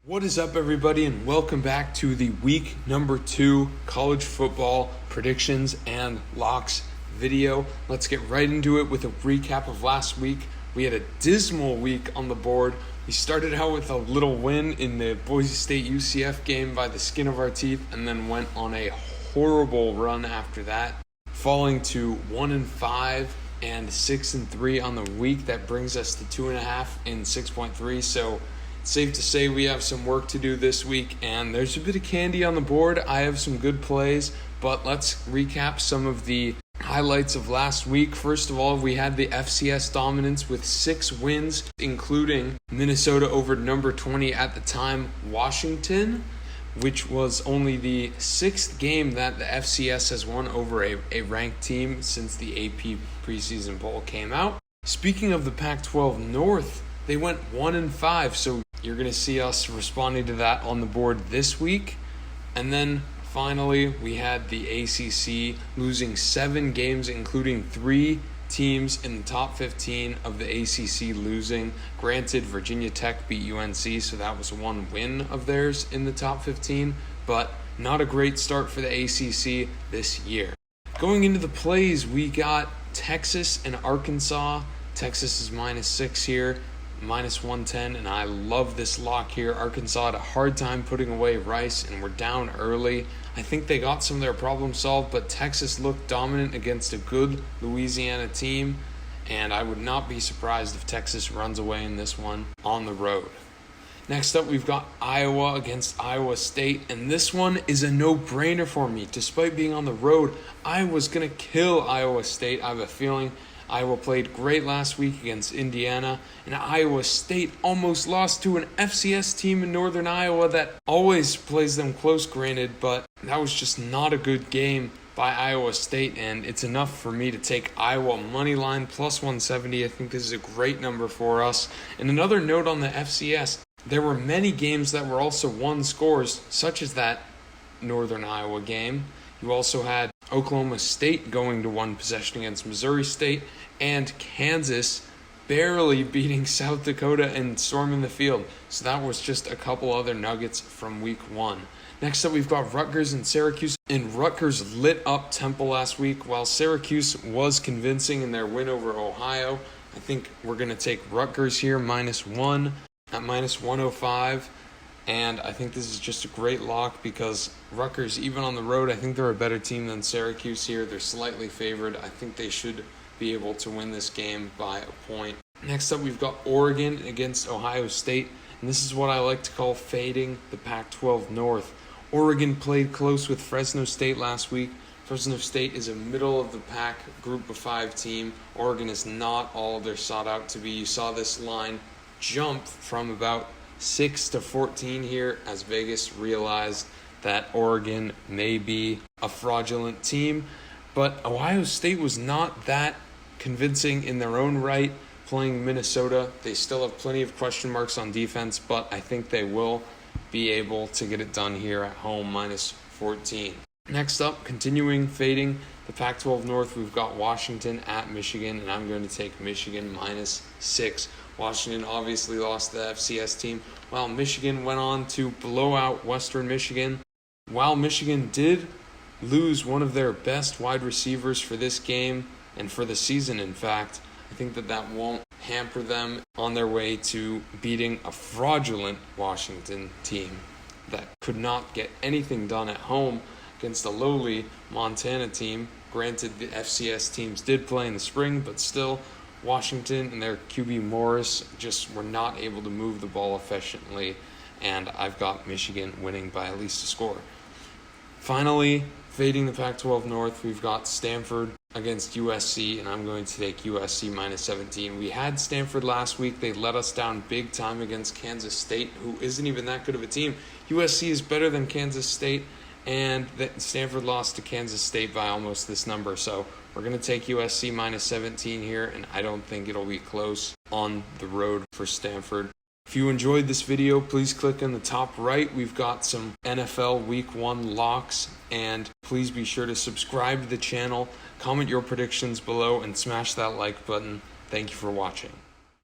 What is up, everybody, and welcome back to the week number 2 college football predictions and locks video. Let's get right into it with a recap of last week. We had a dismal week on the board. We started out with a little win in the Boise State UCF game by the skin of our teeth, and then went on a horrible run after that, falling to 1-5 and 6-3 on the week. That brings us to 2.5 and 6.3. So safe to say we have some work to do this week, and there's a bit of candy on the board. I have some good plays, but let's recap some of the highlights of last week. First of all, we had the FCS dominance with 6 wins, including Minnesota over number 20 at the time, Washington, which was only the 6th game that the FCS has won over a ranked team since the AP preseason poll came out. Speaking of the Pac-12 North, they went 1-5, so you're going to see us responding to that on the board this week. And then finally, we had the ACC losing 7 games, including 3 teams in the top 15 of the ACC losing. Granted, Virginia Tech beat UNC, so that was one win of theirs in the top 15, but not a great start for the ACC this year. Going into the plays, we got Texas and Arkansas. Texas is -6 here, -110, and I love this lock here. Arkansas had a hard time putting away Rice and were down early. I think they got some of their problems solved, but Texas looked dominant against a good Louisiana team, and I would not be surprised if Texas runs away in this one on the road. Next up, we've got Iowa against Iowa State, and this one is a no-brainer for me. Despite being on the road, Iowa's going to kill Iowa State. I have a feeling Iowa played great last week against Indiana, and Iowa State almost lost to an FCS team in Northern Iowa that always plays them close, granted, but that was just not a good game by Iowa State, and it's enough for me to take Iowa money line plus 170. I think this is a great number for us. And another note on the FCS, there were many games that were also one scores, such as that Northern Iowa game. You also had Oklahoma State going to one possession against Missouri State, and Kansas barely beating South Dakota and storming the field. So that was just a couple other nuggets from week 1. Next up, we've got Rutgers and Syracuse, and Rutgers lit up Temple last week, while Syracuse was convincing in their win over Ohio. I think we're going to take Rutgers here, -1 at -105. And I think this is just a great lock because Rutgers, even on the road, I think they're a better team than Syracuse here. They're slightly favored. I think they should be able to win this game by a point. Next up, we've got Oregon against Ohio State. And this is what I like to call fading the Pac-12 North. Oregon played close with Fresno State last week. Fresno State is a middle-of-the-pack group of 5 team. Oregon is not all they're sought out to be. You saw this line jump from about 6 to 14 here as Vegas realized that Oregon may be a fraudulent team. But Ohio State was not that convincing in their own right playing Minnesota. They still have plenty of question marks on defense, but I think they will be able to get it done here at home, -14. Next up, continuing fading the Pac-12 North, we've got Washington at Michigan, and I'm going to take Michigan -6. Washington obviously lost the FCS team, while Michigan went on to blow out Western Michigan. While Michigan did lose one of their best wide receivers for this game, and for the season, in fact, I think that won't hamper them on their way to beating a fraudulent Washington team that could not get anything done at home against a lowly Montana team. Granted, the FCS teams did play in the spring, but still, Washington and their QB Morris just were not able to move the ball efficiently, and I've got Michigan winning by at least a score. Finally, fading the Pac-12 North, we've got Stanford against USC, and I'm going to take USC -17. We had Stanford last week. They let us down big time against Kansas State, who isn't even that good of a team. USC is better than Kansas State, and Stanford lost to Kansas State by almost this number. So we're going to take USC -17 here, and I don't think it'll be close on the road for Stanford. If you enjoyed this video, please click on the top right. We've got some NFL Week 1 locks, and please be sure to subscribe to the channel, comment your predictions below, and smash that like button. Thank you for watching.